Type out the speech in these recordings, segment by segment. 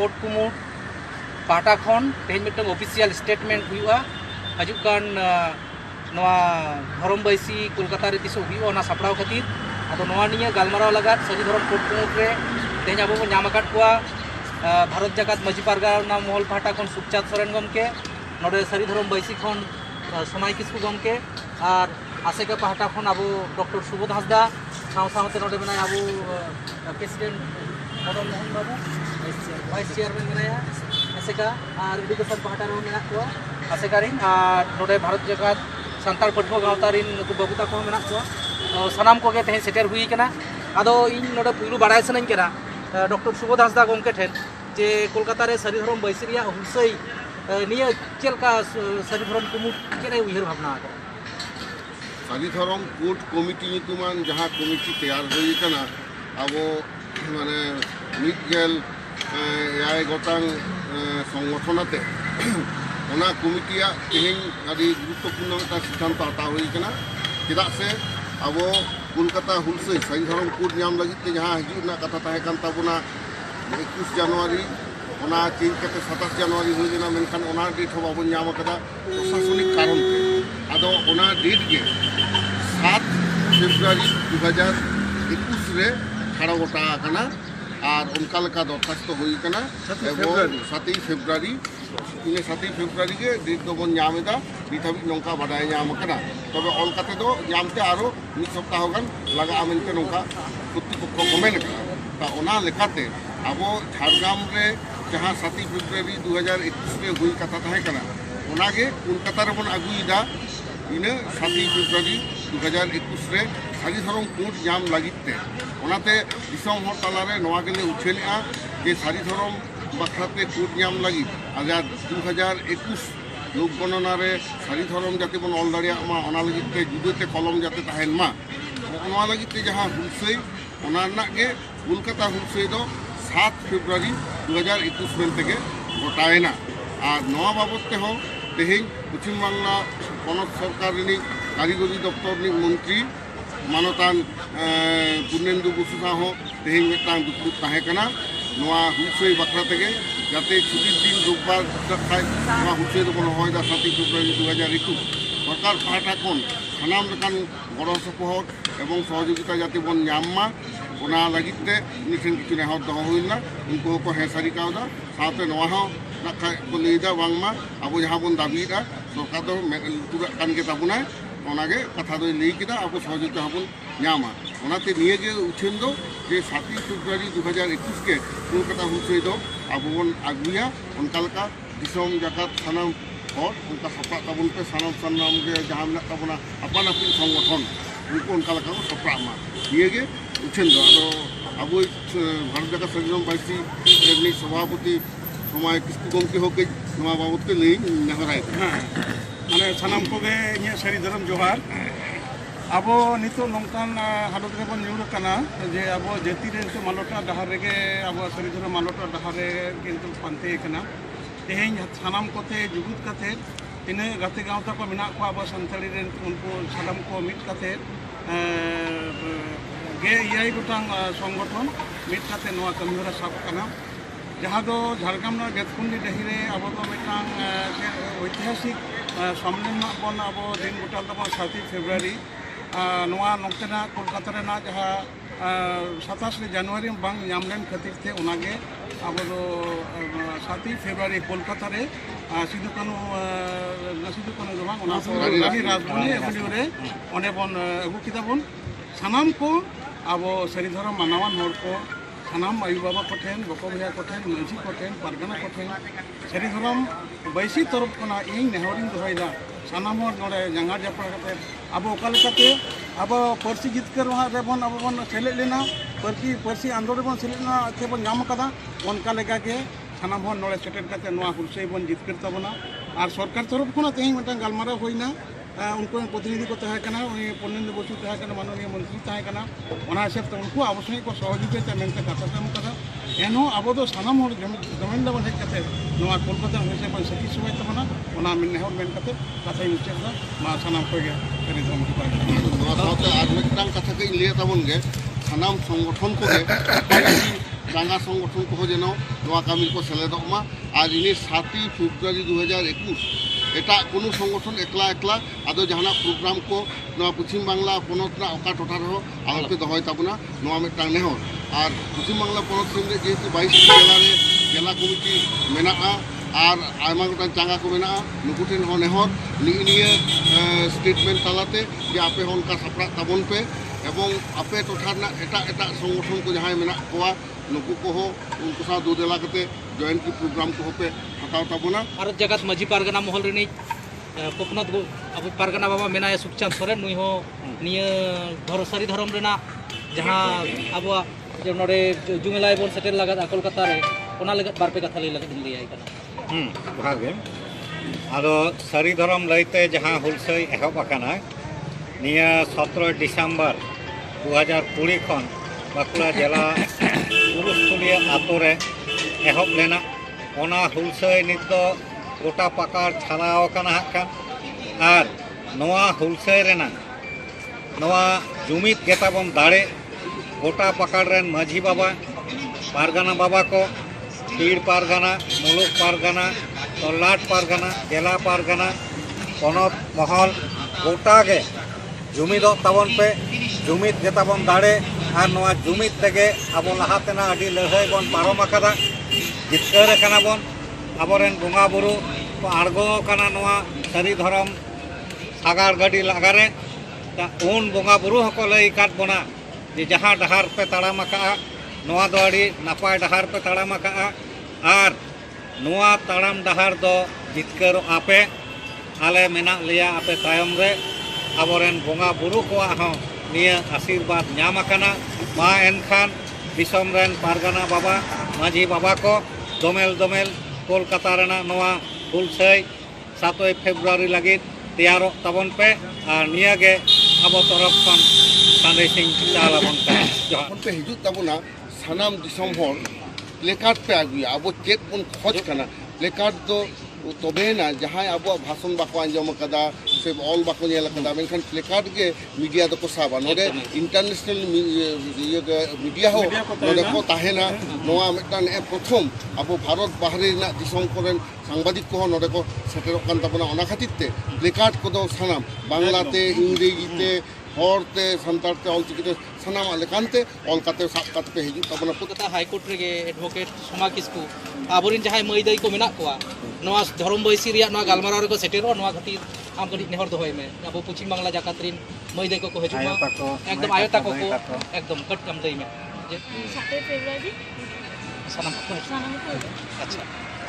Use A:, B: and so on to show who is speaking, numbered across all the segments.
A: court कुमुट पाटा खन तेज मिट्टन official statement हुआ हजुकान धरम बैसी कोलकाता रे तिसो हुआ ना सापड़ाव खातिर अब निये गालमाराव लगात सजी धरम कोर्ट कुमुट रे तेज अब नाम आकाद कोआ भारत जाकात मजी पारगाना महल पाटा खन सुखचाँद सोरेन गमके नोडे सरी धरम बैसी खन सोनाई किस्कु गमके और आसेका पाटा खन अब डॉक्टर सुबोध हासदा सावते नोडे मेना अब प्रेसिडेंट मदन मोहन बाबू वाइस चेयरमैन मेनाया आसेका और एडुकेशन पाटा रे मेना को आसेका रिन और नोडे भारत जाकात सानताल पठुआ गावता रिन नुकु बाबूता को मेना को सानाम को तेज सेटर हुई कना आदो इन नोडे पुलु बाड़ाय सनाइन कना डॉक्टर सुबोध हासदा गमके ठेन जे कोलकाता रे सरी धरम बैसी रिया हुसै निया चेलका सरी धरम कुमुट केरे उयहर भावना आ
B: सरी धरम कोर्ट कमिटी ᱧᱩᱛᱩᱢᱟᱱ जहाँ कमिटी तैयार हुई कना अब माने मिदगेल याय गोटांग संगठन आते ओना कमिटिया तेहें आदि गुरुत्वपूर्ण मिटा सिद्धांत हताव हुई कना चेदा से अब कोलकाता हुलसै सरी धरम कोर्ट नाम लगित ते जहाँ हजुना कथा ताहे कान ताबुना 21 जनवरी ओना चेंज करते 27 जनवरी हुई लेना मेनखान ओना डेट हो बाबन नाम कदा प्रशासनिक कारण ते आदो ओना डेट के 7 फेब्रुआरी 2021 रे ठाड़ा गोटा कना और उनका लेका दरखास्त हुई कना एवं 7 फेब्रुआरी इन 7 फेब्रुआरी के डेट दो बन नामेदा निथाबि नोंका बाडाय नाम कना तबे ऑल काते दो नामते आरो मिद सप्ताह गन लगा आमेनते नोंका प्रतिपक्ष कमेन कना ता ओना लेकाते अब झारग्राम रे जहाँ 7 फेब्रुआरी 2021 में हुई कथा ताहे कना ओनागे कोलकाता रे बन आगुईदा इन 7 फेब्रुआरी 2021 रे सरी धरम कोर्ट नाम लगिते ओनाते दिसम हर तालारे नवा गेले उछेलआ जे सरी धरम बखराते कोर्ट नाम लगी अगर 2021 लोक गणना रे सरी धरम जाते बन ऑल दाड़िया मा ओना लगिते जुदते कलम जाते ताहेन मा ओना लगिते जहाँ हुलसै ओना नागे कोलकाता हुलसै दो 7 फेब्रुआरी 2021 में तेगे गोटायना और नवा बाबते हो तेहें पश्चिम बांगला पनत सरकार रिनी कारिगरी दफ्तर मंत्री मानतान पूर्णेंदु बसुसा हो तेहें मिटांग दुपुर ताहेकना नवा हुलसै बखरा तेगे जाते छुट्टी दिन रोबबार खाय नवा हुलसै दो बन होयदा 7 फेब्रुआरी 2021 सरकार पाहटा खन सानाम लेकान गड़ सपोहट एवं सहयोगिता जाते बन नामा ओना लगिते निठन किछु नेहर दह हुइना उनको को हेसारी कावदा साथे नवा हो नाखा को लेदा बांगमा अब जहाँ बन दाबीदा सरकार दो तुरा कान के ताबुना ओनागे कथा दो लई किदा अब सहयोगिता हबन नामा ओनाते निये गे उछेन दो जे 7 फेब्रुआरी 2021 के कोलकाता हुलसै दो अब बन आगुया उनका लका दिसम जाकात सानाम और उनका सपा ताबुन पे सानाम सानाम के जहाँ मेना ताबुना अपन अपन संगठन उनको उनका लका को सपा मा निये गे उछेन दो अब भारत जाकात सरी धरम बैसी एमनी सभापति समय किसकु गमके होके नवा बाबत के लई नेहराय
C: माने सानाम कोगे इन सरी धरम जोहार अब नितो नौकान हालत रे बन न्यूर कना जे अब जाति रे तो मालोटा डहार रे अब सरी धरम मालोटा डहार रे किंतु पांते कना तेहें सानाम कोते जुगुत काते इन गाते गावता को मेना को अब संताली रे उनको सानाम को मिट काते गे इयाई गोटांग संगठन मिट काते नवा कमिहरा साब कना जहाँ दो झारग्राम गेतकुंडी डही अब तो मिटांग ऐतिहासिक सम्मेलन बन अब दिन गोटाल तबन 7 फेब्रुआरी नवा नोक्तेना कोलकाता रेना जहाँ 27 जनवरी बांग नामलेन खातिर थे उनागे अब दो 7 फेब्रुआरी कोलकाता रे सिदु कानु दो बांग उना रानी राजधानी एगुली रे ओने बन अगु किदा बन सानाम को अब सरी धरम मानवान हर को सानाम आयु बाबा कोठेन बको भैया कोठेन मझी कोठेन पारगाना कोठेन सरी धरम बैसी तरफ कना इन नेहरिन दोहैदा सानाम हर नोडे जंगा जपड़ा कते अब ओका लेकाते अब पर्सी जितकर वहाँ रे बन अब बन सेले लेना पर्सी आंदोलन बन सेले लेना के बन नाम कदा उनका लेका के सानाम हर नोडे सेटेट कते नवा हुलसै बन जितकर तबना और सरकार तरफ खना तेही मिटांग गालमारा होइना उनको प्रतिनिधि को तहकना पूर्णेंदु बसु तहकना माननीय मंत्री तहकना ओना हिसाब ते उनको आवश्यक को सहयोगिता मेनते कथा तम कदा एनो अब दो सानाम हर जमीन दबन हेज कते नवा कोलकाता होइसे बन सखी समय तबना ओना मिनहर मेन कते कथा मुचेदा मा सानाम को गे करी दम को नवा साथे आर मिटांग कथा के लिए तबन गे सानाम संगठन को गे
B: चांगा संगठन को जेनो नवा कामी को सेलेदोग मा और इनी 7 फेब्रुआरी 2021 एटा कोनो संगठन एकला एकला आदो जहाना प्रोग्राम को नवा पश्चिम बांगला पनत ना ओका टोठा रहो आलोपे दहय ताबुना नवा मिटांग नेहर और पश्चिम बांगला पनत सेन जेतु 22 जिला रे जिला कमिटी मेना और आयमा गोटान चांगा को मेना नुकुटेन हो नेहर निनिया स्टेटमेंट तालाते जे आपे होनका सापड़ा ताबन पे एवं आपे टोठा ना एटा एटा संगठन को जहां मेना कोआ नुकु को हो उनको सा दो देला कते जॉइंट की प्रोग्राम को पे हटाव ताबुना
A: भारत जगत मजी पारगना महल रे कोकनत अब पारगना बाबा मेना सुखचांद सोरेन नुई हो निया सारी धर्म रेना जहां अब जो नोडे जुंगलाई बोन सेटेल लगा कोलकाता रे ओना लगा बारपे कथा लई लगा दिल्ली आई कना
D: भागे आदो सारी धर्म लईते जहां हुलसई एहब आकाना निया 17 डिसेम्बर 2020 खन बाकुड़ा जिला पुरुषतुलिया आतोरे एहब लेना ओना हुलसई नित दो गोटा पाकार छालाव काना हाकान आर नवा हुलसई रेना नवा जुमित गेताबन दाड़े गोटा पाकार रेन माझी बाबा पारगाना बाबा को पीड़ पारगाना मुलुक पारगाना तलाट पारगाना जिला पारगाना पनत महल गोटा गे जुमिद ताबन पे जुमिद गेताबन दाड़े और नवा जुमिद तेगे अब लहातेना अडी लड़ाई बन पारम आकादा जितकर काना बन आबरेन बोंगा बुरु को आड़गो काना नवा सारी धर्म सागार गाड़ी लगारे ता उन बोंगा बुरु हको लई काट बना जे जहाँ डहार पे ताड़ाम आका नवा दो अड़ी नापाय डहार पे ताड़ाम आका और नवा ताड़ाम डहार दो जितकर आपे आले मेना लिया आपे तायम रे आबरेन बोंगा बुरु को निया आशीर्वाद नाम आकाना मा एनखान दिसम रेन पारगाना बाबा माझी बाबा को दोमेल दोमेल कोलकाता रेना नवा हुलसई 7 फेब्रुआरी लगी तैयारो ताबन पे और निया गे अब तरफ खन संदेशिंग चालाबन पे
B: जोन पे हिजु ताबुना सानाम दिसम हर प्लेकार्ड पे आगुया अब चेक बन खोज कना प्लेकार्ड दो तबेना जहां अब भाषण बाको आंजम कदा से ऑल बाको नेल कदा मेनखान प्लेकार्ड के मीडिया दो को साबा नोडे इंटरनेशनल मीडिया हो नोडे को ताहेना नोआ मिटान ए प्रथम अब भारत बाहरे ना दिसम कोरेन सांबादिक को नोडे को सेटेरो कान ताबना ओना खातिरते प्लेकार्ड को दो सानाम बांग्लाते इंग्रेजीते हरते संतारते ऑलचिकिते सानाम लेकानते ऑलकाते साबकाते पे हिजु ताबना
A: कोलकाता हाईकोर्ट रे एडवोकेट सोमा किस्कू आबोरिन जहां मईदाई को मेना कोआ नवा धर्म बैसी रिया नवा गालमाराव रे को सेटेरो नवा खातिर आम कटी नेहर दोहय में अब पश्चिम बांगला जाकात रिन मईदाई को हजुमा एकदम आयता को एकदम कट कम दई में जे
E: 7 फेब्रुआरी
A: सानाम अच्छा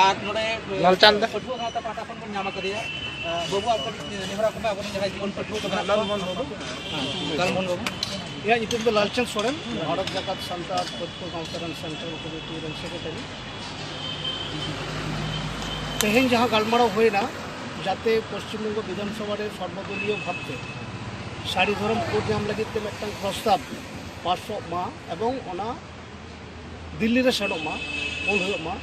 A: और नोडे
D: लालचंद
A: पटुआ गाता पाटा फन को नामा करिया बाबू आप नेहरा को आबोरिन जहां जीवन पटुआ को लालमोहन बाबू
F: या इतुम दो लालचंद सोरेन भारत जगत संतार पटुआ council central committee rain secretary तेहेन जहाँ गालमाराव होना जाते पश्चिम बंग विधानसभा सर्वदलीय भावते सारी धर्म कोड नाम लगे प्रस्ताव पासो मा एवं दिल्ली रे सेड़ो मा उन मा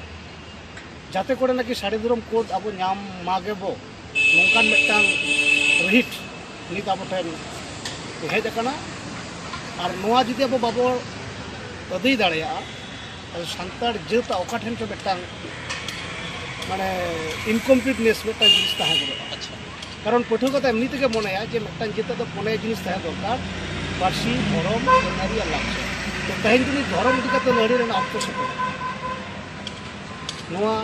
F: जाते करे ना कि सारी धर्म कोड अब नाम मागेबो नौकान मिटांग रहित नित अब ठेन हेज अकाना और नोआ जुदी अब बाबो अदई दाड़ेया सान्ताड़ जात ओका ठेन के मिटांग माने इनकम्प्लीटनेस मिटांग जिनिस ताहे
A: अच्छा
F: कारण पठुआ को एमनी तेगे मनेया जे मिटांग जेता तो पने जिनिस ताहे दरकार पार्सी धर्म नारी लाक्चर तो तेहेन जुदी धर्म इदी काते लड़ी रेना ऑक्टो सेटे नोआ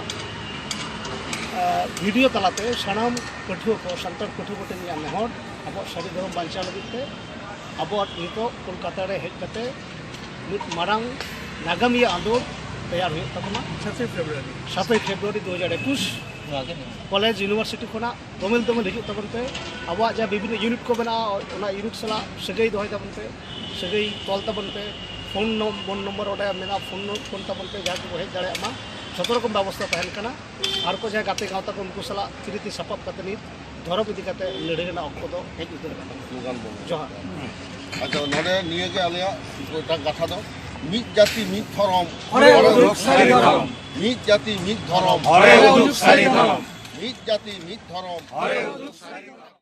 F: वीडियो तलाते सानाम पठुआ को सान्ताड़ पठुआ को टेन नेहर अब सारी धर्म बांचा लगते अब नितो कोलकाता रे हेज कते मित मारांग नागामिया आंदोलन तैयार हुई तबना 7 फेब्रुआरी 2021 कॉलेज यूनिवर्सिटी खोना दोमेल दोमेल हिजु तबनते अब जा विभिन्न यूनिट को बना ओना यूनिट सला सगई दोहय तबनते सगई तोल तबनते फोन नंबर ओडा मेना फोन तबनते जहाँ को हेज दाड़े मा जत रकम व्यवस्था तहन कना आर को जहाँ गाते गावता को उनको सला कृति सपाब कते नित धर्म इदी कते लड़े रेना अक्को दो हेज उतर कना जोहार
B: अच्छा नोडे निये के आलिया गोटा गाथा दो मित जाति मित धर्म मित जाति मित धर्म मित जाति मित धर्म